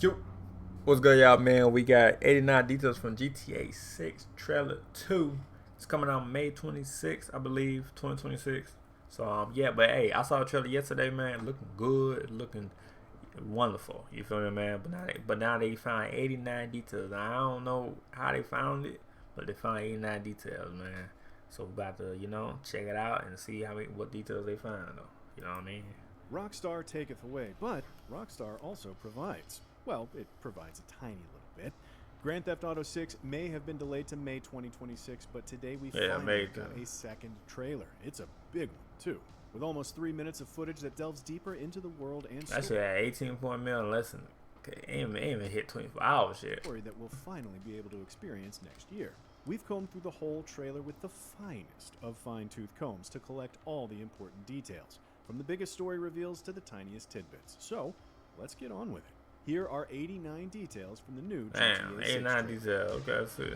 Yo, what's good, y'all, man? We got 89 details from GTA 6 trailer 2. It's coming out May 26th, I believe, 2026. So, yeah, but hey, I saw the trailer yesterday, man. Looking good, looking wonderful. You feel me, man? But now they find 89 details. Now, I don't know how they found it, but they found 89 details, man. So we about to, check it out and see what details they find, though. You know what I mean? Rockstar taketh away, but Rockstar also provides. Well, it provides a tiny little bit. Grand Theft Auto 6 may have been delayed to May 2026, but today we finally got a second trailer. It's a big one, too, with almost 3 minutes of footage that delves deeper into the world and story. That shit had 18 mil in less than, ain't even hit 24 hours yet. Story that we'll finally be able to experience next year. We've combed through the whole trailer with the finest of fine-tooth combs to collect all the important details, from the biggest story reveals to the tiniest tidbits. So, let's get on with it. Here are 89 details from the new GTA 6 89 details. Okay, let's see.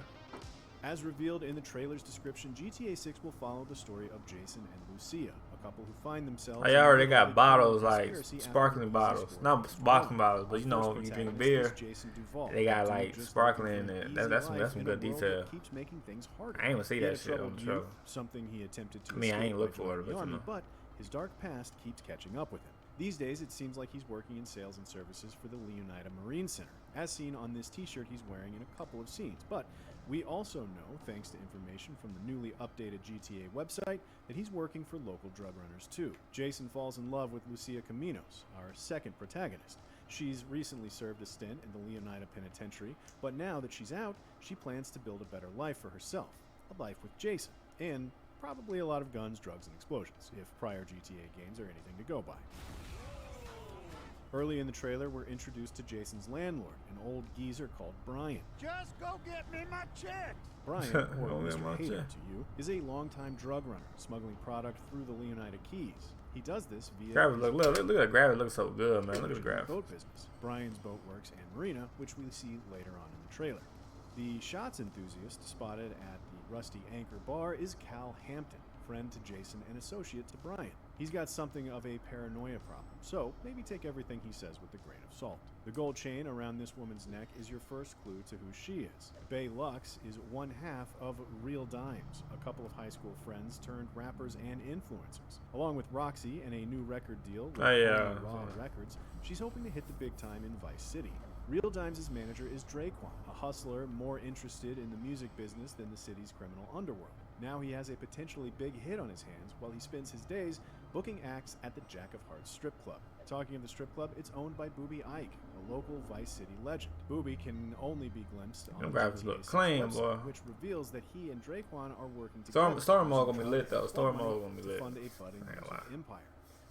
As revealed in the trailer's description, GTA 6 will follow the story of Jason and Lucia, a couple who find themselves... Oh, y'all already got bottles, like sparkling bottles. Not sparkling bottles, but you drink beer, they got like sparkling in it. That's some good detail. I ain't even see that shit on the trailer. Something he attempted to I ain't look for it, but his dark past keeps catching up with him. These days, it seems like he's working in sales and services for the Leonida Marine Center, as seen on this t-shirt he's wearing in a couple of scenes. But we also know, thanks to information from the newly updated GTA website, that he's working for local drug runners too. Jason falls in love with Lucia Caminos, our second protagonist. She's recently served a stint in the Leonida Penitentiary, but now that she's out, she plans to build a better life for herself. A life with Jason, and probably a lot of guns, drugs, and explosions, if prior GTA games are anything to go by. Early in the trailer, we're introduced to Jason's landlord, an old geezer called Brian. Just go get me my check! Brian, or Mr. Hater to you, is a longtime drug runner, smuggling product through the Leonida Keys. He does this via... Look at the gravity, looks so good, man. Look at the gravity. Boat business, Brian's Boat Works and Marina, which we see later on in the trailer. The shots enthusiast spotted at the Rusty Anchor Bar is Cal Hampton, friend to Jason and associate to Brian. He's got something of a paranoia problem, so maybe take everything he says with a grain of salt. The gold chain around this woman's neck is your first clue to who she is. Bay Lux is one half of Real Dimes, a couple of high school friends turned rappers and influencers. Along with Roxy and a new record deal with Raw Records, she's hoping to hit the big time in Vice City. Real Dimes' manager is Draquan, a hustler more interested in the music business than the city's criminal underworld. Now he has a potentially big hit on his hands while he spends his days booking acts at the Jack of Hearts strip club. Talking of the strip club, it's owned by Booby Ike, a local Vice City legend. Booby can only be glimpsed on the GTA 6 website, which reveals that he and Draquan are working together. Story mode gonna be lit though. Story mode gonna be lit. To fund a budding music empire.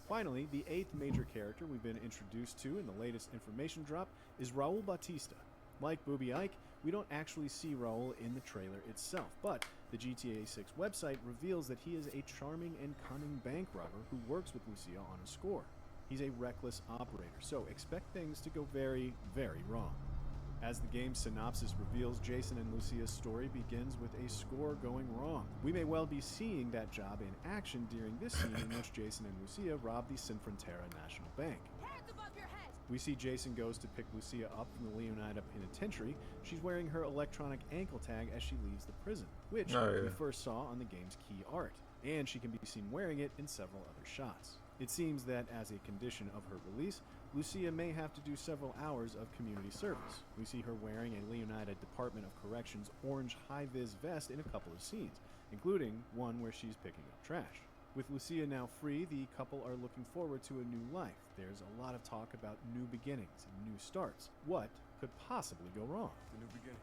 Finally, the 8th major character we've been introduced to in the latest information drop is Raul Bautista. Like Booby Ike, we don't actually see Raul in the trailer itself, but the GTA 6 website reveals that he is a charming and cunning bank robber who works with Lucia on a score. He's a reckless operator, so expect things to go very, very wrong. As the game's synopsis reveals, Jason and Lucia's story begins with a score going wrong. We may well be seeing that job in action during this scene in which Jason and Lucia rob the Sinfrontera National Bank. Hands above your head! We see Jason goes to pick Lucia up from the Leonida Penitentiary. She's wearing her electronic ankle tag as she leaves the prison, which we first saw on the game's key art, and she can be seen wearing it in several other shots. It seems that as a condition of her release, Lucia may have to do several hours of community service. We see her wearing a Leonida Department of Corrections orange high-vis vest in a couple of scenes, including one where she's picking up trash. With Lucia now free, the couple are looking forward to a new life. There's a lot of talk about new beginnings and new starts. What could possibly go wrong? The new beginnings.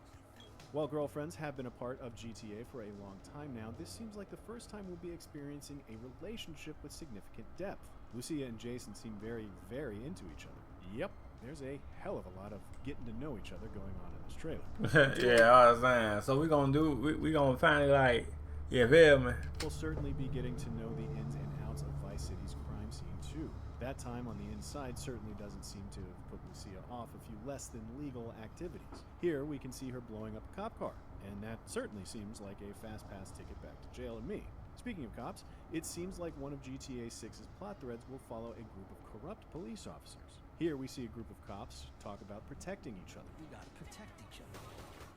While girlfriends have been a part of GTA for a long time now, this seems like the first time we'll be experiencing a relationship with significant depth. Lucia and Jason seem very, very into each other. Yep, there's a hell of a lot of getting to know each other going on in this trailer. Yeah, I was saying. So we gonna finally like, yeah, man. We'll certainly be getting to know the ins and outs of Vice City's crime scene too. That time on the inside certainly doesn't seem to have put Lucia off a few less than legal activities. Here we can see her blowing up a cop car, and that certainly seems like a fast pass ticket back to jail and me. Speaking of cops, it seems like one of GTA 6's plot threads will follow a group of corrupt police officers. Here we see a group of cops talk about protecting each other. We gotta protect each other.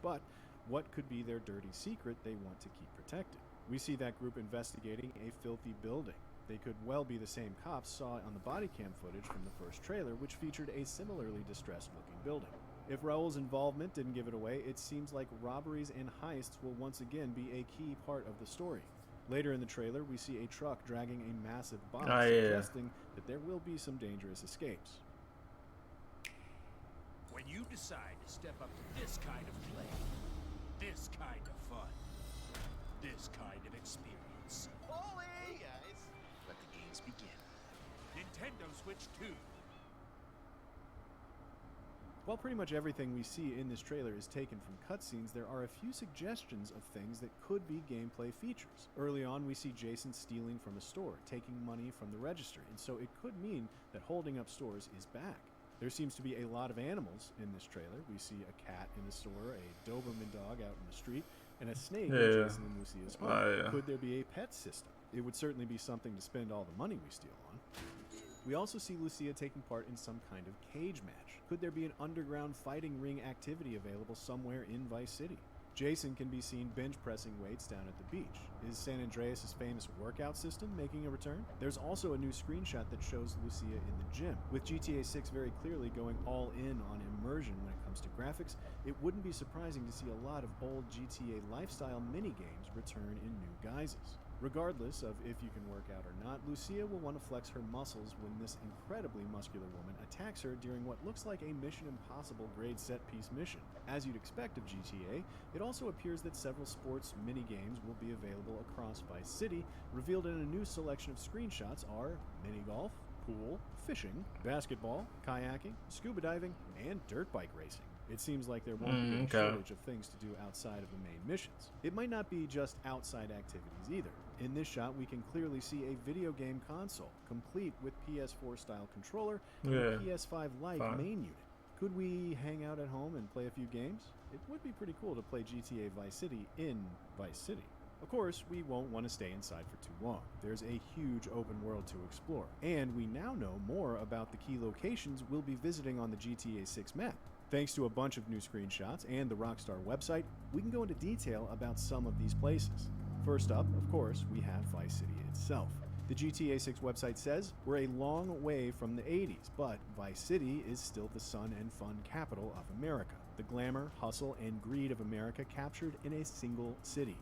But what could be their dirty secret they want to keep protected? We see that group investigating a filthy building. They could well be the same cops saw on the body cam footage from the first trailer, which featured a similarly distressed-looking building. If Raul's involvement didn't give it away, it seems like robberies and heists will once again be a key part of the story. Later in the trailer, we see a truck dragging a massive box, suggesting that there will be some dangerous escapes. When you decide to step up to this kind of play, this kind of fun, this kind of experience, Hey guys, let the games begin. Nintendo Switch 2. While pretty much everything we see in this trailer is taken from cutscenes, there are a few suggestions of things that could be gameplay features. Early on, we see Jason stealing from a store, taking money from the register, and so it could mean that holding up stores is back. There seems to be a lot of animals in this trailer. We see a cat in the store, a Doberman dog out in the street, and a snake in Jason and Lucia's home. Could there be a pet system? It would certainly be something to spend all the money we steal on. We also see Lucia taking part in some kind of cage match. Could there be an underground fighting ring activity available somewhere in Vice City? Jason can be seen bench pressing weights down at the beach. Is San Andreas' famous workout system making a return? There's also a new screenshot that shows Lucia in the gym. With GTA 6 very clearly going all in on immersion when it comes to graphics, it wouldn't be surprising to see a lot of old GTA lifestyle minigames return in new guises. Regardless of if you can work out or not, Lucia will want to flex her muscles when this incredibly muscular woman attacks her during what looks like a Mission Impossible grade set-piece mission. As you'd expect of GTA, it also appears that several sports mini-games will be available across Vice City. Revealed in a new selection of screenshots are mini-golf, pool, fishing, basketball, kayaking, scuba diving, and dirt bike racing. It seems like there won't be a shortage of things to do outside of the main missions. It might not be just outside activities either. In this shot, we can clearly see a video game console, complete with PS4-style controller and a PS5 Lite main unit. Could we hang out at home and play a few games? It would be pretty cool to play GTA Vice City in Vice City. Of course, we won't want to stay inside for too long. There's a huge open world to explore, and we now know more about the key locations we'll be visiting on the GTA 6 map. Thanks to a bunch of new screenshots and the Rockstar website, we can go into detail about some of these places. First up, of course, we have Vice City itself. The GTA 6 website says we're a long way from the 80s, but Vice City is still the sun and fun capital of America. The glamour, hustle, and greed of America captured in a single city.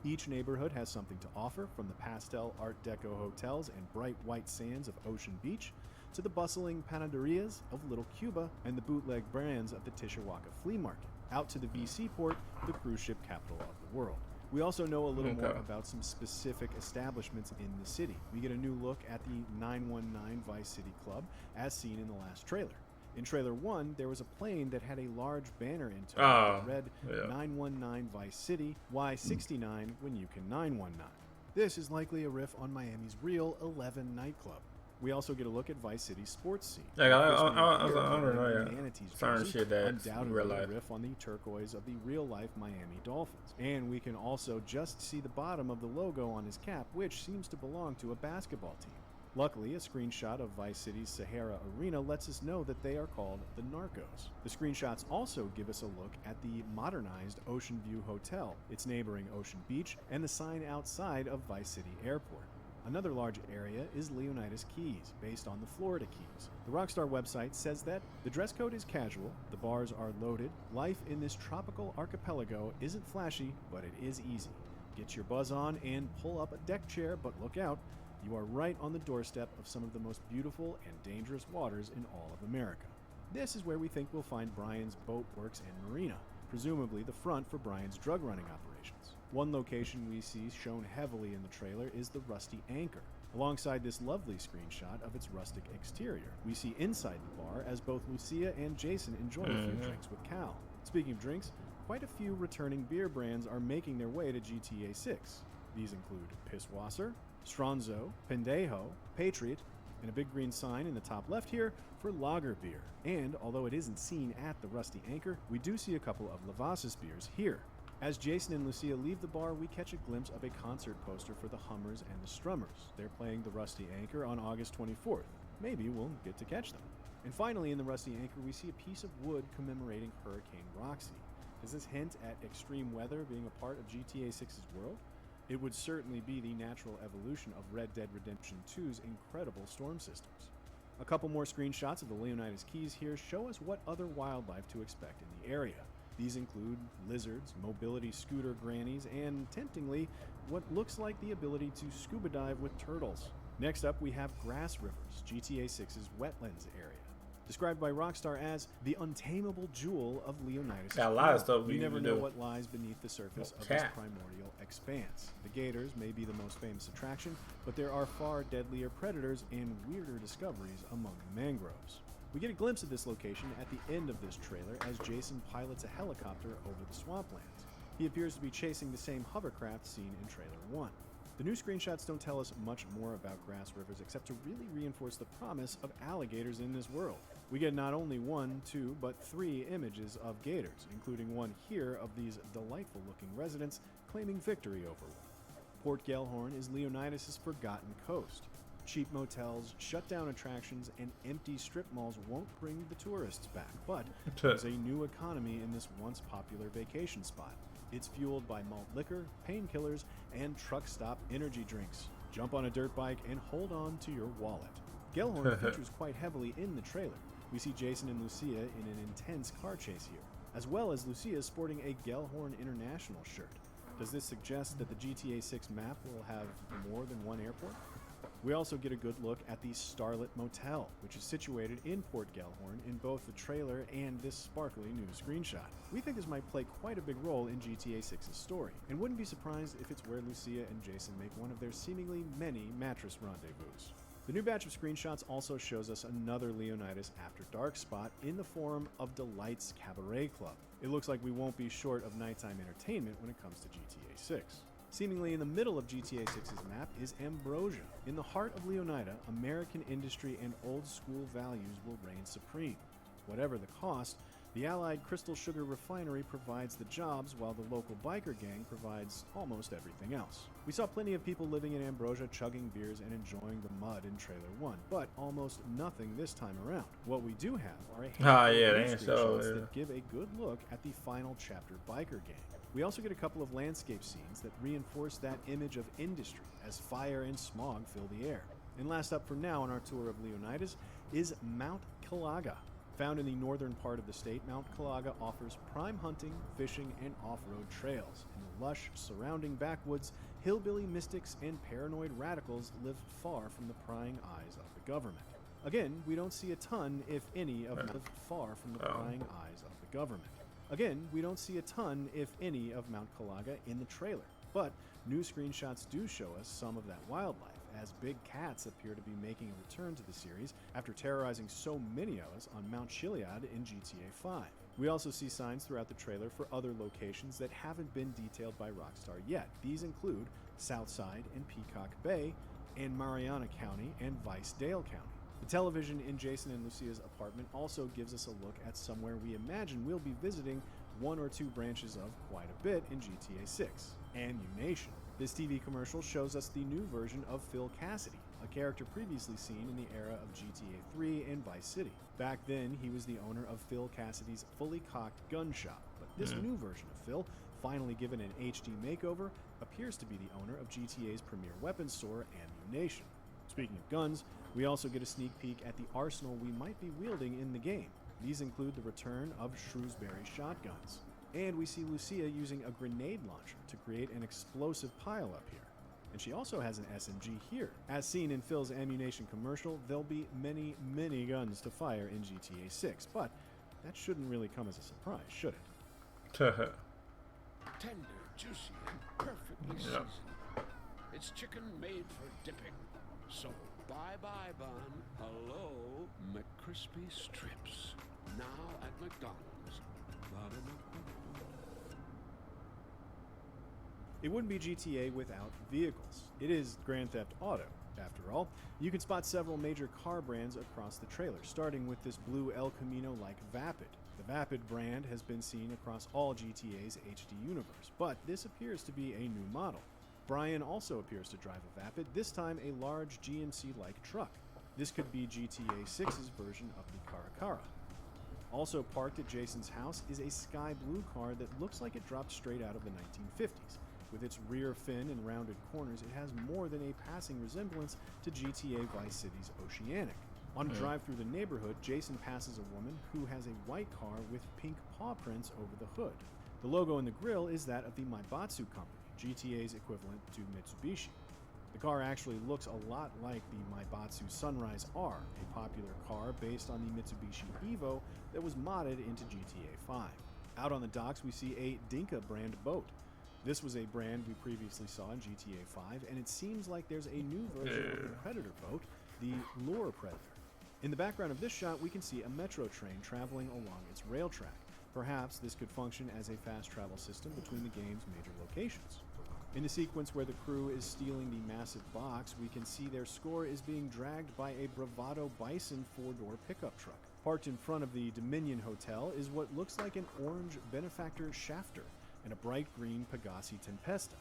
Each neighborhood has something to offer, from the pastel Art Deco hotels and bright white sands of Ocean Beach, to the bustling panaderias of Little Cuba and the bootleg brands of the Tishawaka Flea Market, out to the VC port, the cruise ship capital of the world. We also know a little more about some specific establishments in the city. We get a new look at the 919 Vice City Club, as seen in the last trailer. In trailer 1, there was a plane that had a large banner in tow that read 919 Vice City, why 69 when you can 919. This is likely a riff on Miami's real 11 nightclub. We also get a look at Vice City's sports scene. I don't know. Certain shit that undoubtedly a riff on the turquoise of the real-life Miami Dolphins. And we can also just see the bottom of the logo on his cap, which seems to belong to a basketball team. Luckily, a screenshot of Vice City's Sahara Arena lets us know that they are called the Narcos. The screenshots also give us a look at the modernized Ocean View Hotel, its neighboring Ocean Beach, and the sign outside of Vice City Airport. Another large area is Leonidas Keys, based on the Florida Keys. The Rockstar website says that the dress code is casual, the bars are loaded, life in this tropical archipelago isn't flashy, but it is easy. Get your buzz on and pull up a deck chair, but look out, you are right on the doorstep of some of the most beautiful and dangerous waters in all of America. This is where we think we'll find Brian's Boat Works and Marina, presumably the front for Brian's drug running operations. One location we see shown heavily in the trailer is the Rusty Anchor. Alongside this lovely screenshot of its rustic exterior, we see inside the bar as both Lucia and Jason enjoy a few drinks with Cal. Speaking of drinks, quite a few returning beer brands are making their way to GTA 6. These include Pisswasser, Stronzo, Pendejo, Patriot, and a big green sign in the top left here for lager beer. And although it isn't seen at the Rusty Anchor, we do see a couple of Lavazza's beers here. As Jason and Lucia leave the bar, we catch a glimpse of a concert poster for the Hummers and the Strummers. They're playing the Rusty Anchor on August 24th. Maybe we'll get to catch them. And finally, in the rusty anchor, we see a piece of wood commemorating Hurricane Roxy. Does this hint at extreme weather being a part of GTA 6's world? It would certainly be the natural evolution of Red Dead Redemption 2's incredible storm systems. A couple more screenshots of the Leonidas Keys here show us what other wildlife to expect in the area. These include lizards, mobility scooter grannies, and, temptingly, what looks like the ability to scuba dive with turtles. Next up, we have Grass Rivers, GTA 6's wetlands area. Described by Rockstar as the untamable jewel of Leonidas. Got a lot of stuff we never know do. what lies beneath the surface of this primordial expanse. The gators may be the most famous attraction, but there are far deadlier predators and weirder discoveries among the mangroves. We get a glimpse of this location at the end of this trailer as Jason pilots a helicopter over the swamplands. He appears to be chasing the same hovercraft seen in trailer 1. The new screenshots don't tell us much more about Grass Rivers except to really reinforce the promise of alligators in this world. We get not only 1, 2, but 3 images of gators, including one here of these delightful looking residents claiming victory over one. Port Gellhorn is Leonidas' forgotten coast. Cheap motels, shut-down attractions, and empty strip malls won't bring the tourists back, but there's a new economy in this once popular vacation spot. It's fueled by malt liquor, painkillers, and truck stop energy drinks. Jump on a dirt bike and hold on to your wallet. Gellhorn features quite heavily in the trailer. We see Jason and Lucia in an intense car chase here, as well as Lucia sporting a Gellhorn International shirt. Does this suggest that the GTA 6 map will have more than one airport? We also get a good look at the Starlit Motel, which is situated in Port Gellhorn in both the trailer and this sparkly new screenshot. We think this might play quite a big role in GTA 6's story, and wouldn't be surprised if it's where Lucia and Jason make one of their seemingly many mattress rendezvous. The new batch of screenshots also shows us another Leonidas After Dark spot in the form of Delight's Cabaret Club. It looks like we won't be short of nighttime entertainment when it comes to GTA 6. Seemingly in the middle of GTA 6's map is Ambrosia. In the heart of Leonida, American industry and old school values will reign supreme. Whatever the cost, the Allied Crystal Sugar Refinery provides the jobs while the local biker gang provides almost everything else. We saw plenty of people living in Ambrosia chugging beers and enjoying the mud in trailer 1, but almost nothing this time around. What we do have are a handful of screenshots that give a good look at the final chapter biker gang. We also get a couple of landscape scenes that reinforce that image of industry as fire and smog fill the air. And last up for now on our tour of Leonidas is Mount Calaga. Found in the northern part of the state, Mount Calaga offers prime hunting, fishing, and off-road trails. In the lush surrounding backwoods, hillbilly mystics and paranoid radicals live far from the prying eyes of the government. Again, we don't see a ton, if any, of Mount Calaga in the trailer, but new screenshots do show us some of that wildlife, as big cats appear to be making a return to the series after terrorizing so many of us on Mount Chiliad in GTA 5. We also see signs throughout the trailer for other locations that haven't been detailed by Rockstar yet. These include Southside and Peacock Bay, and Mariana County and Vice-Dale County. The television in Jason and Lucia's apartment also gives us a look at somewhere we imagine we'll be visiting one or two branches of quite a bit in GTA 6, Nation. This TV commercial shows us the new version of Phil Cassidy, a character previously seen in the era of GTA 3 and Vice City. Back then, he was the owner of Phil Cassidy's fully cocked gun shop, but this new version of Phil, finally given an HD makeover, appears to be the owner of GTA's premier weapons store, Nation. Speaking of guns, we also get a sneak peek at the arsenal we might be wielding in the game. These include the return of Shrewsbury shotguns. And we see Lucia using a grenade launcher to create an explosive pileup here. And she also has an SMG here. As seen in Phil's ammunition commercial, there'll be many, many guns to fire in GTA 6, but that shouldn't really come as a surprise, should it? Tender, juicy, and perfectly seasoned. It's chicken made for dipping. So, bye-bye, bun. Hello, McCrispy strips. Now at McDonald's. It wouldn't be GTA without vehicles. It is Grand Theft Auto, after all. You can spot several major car brands across the trailer, starting with this blue El Camino-like Vapid. The Vapid brand has been seen across all GTA's HD universe, but this appears to be a new model. Brian also appears to drive a Vapid, this time a large GMC-like truck. This could be GTA 6's version of the Caracara. Also parked at Jason's house is a sky blue car that looks like it dropped straight out of the 1950s. With its rear fin and rounded corners, it has more than a passing resemblance to GTA Vice City's Oceanic. On a drive through the neighborhood, Jason passes a woman who has a white car with pink paw prints over the hood. The logo in the grille is that of the Maibatsu company, GTA's equivalent to Mitsubishi. The car actually looks a lot like the Maibatsu Sunrise R, a popular car based on the Mitsubishi Evo that was modded into GTA 5. Out on the docks, we see a Dinka brand boat. This was a brand we previously saw in GTA 5, and it seems like there's a new version of the Predator boat, the Lure Predator. In the background of this shot, we can see a metro train traveling along its rail track. Perhaps this could function as a fast travel system between the game's major locations. In the sequence where the crew is stealing the massive box, we can see their score is being dragged by a Bravado Bison 4-door pickup truck. Parked in front of the Dominion Hotel is what looks like an orange Benefactor Shafter and a bright green Pegassi Tempesta.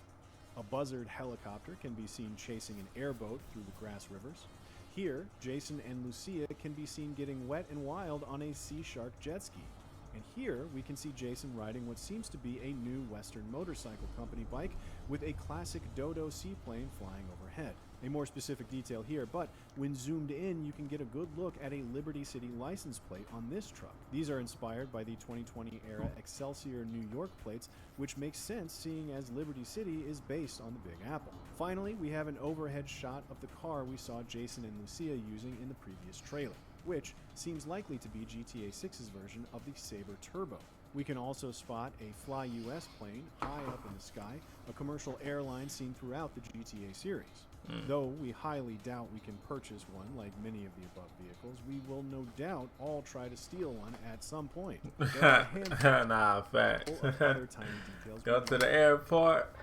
A Buzzard helicopter can be seen chasing an airboat through the grass rivers. Here, Jason and Lucia can be seen getting wet and wild on a Sea Shark jet ski. And here, we can see Jason riding what seems to be a new Western Motorcycle Company bike with a classic Dodo seaplane flying overhead. A more specific detail here, but when zoomed in, you can get a good look at a Liberty City license plate on this truck. These are inspired by the 2020-era Excelsior New York plates, which makes sense seeing as Liberty City is based on the Big Apple. Finally, we have an overhead shot of the car we saw Jason and Lucia using in the previous trailer, which seems likely to be GTA 6's version of the Sabre Turbo. We can also spot a Fly US plane high up in the sky, a commercial airline seen throughout the GTA series. Though we highly doubt we can purchase one like many of the above vehicles, we will no doubt all try to steal one at some point. Nah, facts. Other tiny details. Go to the airport,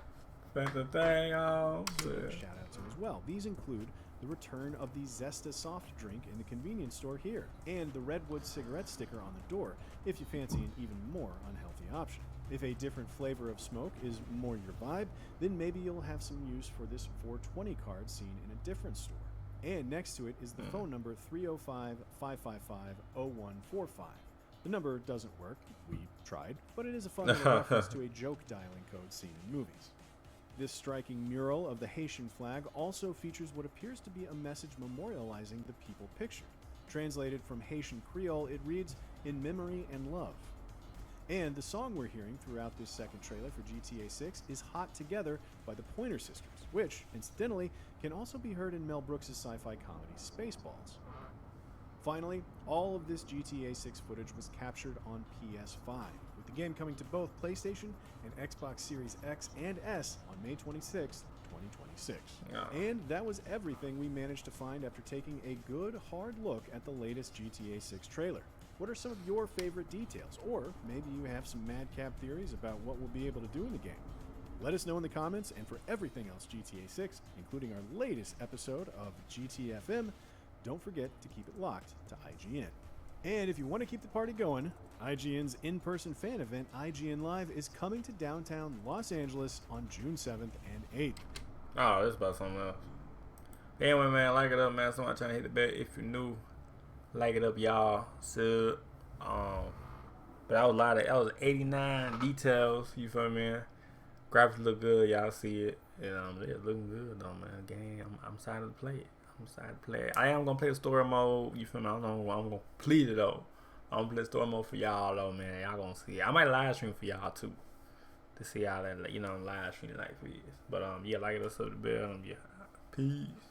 put the thing on. Shout out to as well. These include the return of the Zesta soft drink in the convenience store here, and the Redwood cigarette sticker on the door if you fancy an even more unhealthy option. If a different flavor of smoke is more your vibe, then maybe you'll have some use for this 420 card seen in a different store. And next to it is the phone number 305-555-0145. The number doesn't work, we tried, but it is a fun little reference to a joke dialing code seen in movies. This striking mural of the Haitian flag also features what appears to be a message memorializing the people pictured. Translated from Haitian Creole, it reads, "In memory and love." And the song we're hearing throughout this second trailer for GTA 6 is Hot Together by the Pointer Sisters, which, incidentally, can also be heard in Mel Brooks' sci-fi comedy Spaceballs. Finally, all of this GTA 6 footage was captured on PS5, with the game coming to both PlayStation and Xbox Series X and S on May 26, 2026. And that was everything we managed to find after taking a good, hard look at the latest GTA 6 trailer. What are some of your favorite details? Or maybe you have some madcap theories about what we'll be able to do in the game. Let us know in the comments, and for everything else GTA 6, including our latest episode of GTFM, don't forget to keep it locked to IGN. And if you want to keep the party going, IGN's in-person fan event, IGN Live, is coming to downtown Los Angeles on June 7th and 8th. Oh, this is about something else. Anyway, man, like it up, man. Somebody trying to hit the bell. If you're new, like it up, y'all. Sub. But that was a lot of, that was 89 details. You feel me? Graphics look good. Y'all see it. And it's looking good, though, man. Game. I'm excited to play it. I am gonna play the story mode. You feel me? I'm gonna complete it though. I'm gonna play the story mode for y'all though, man. Y'all gonna see it. I might live stream for y'all too, to see how that, live stream like for you. But yeah, like it, up the bell. Yeah, peace.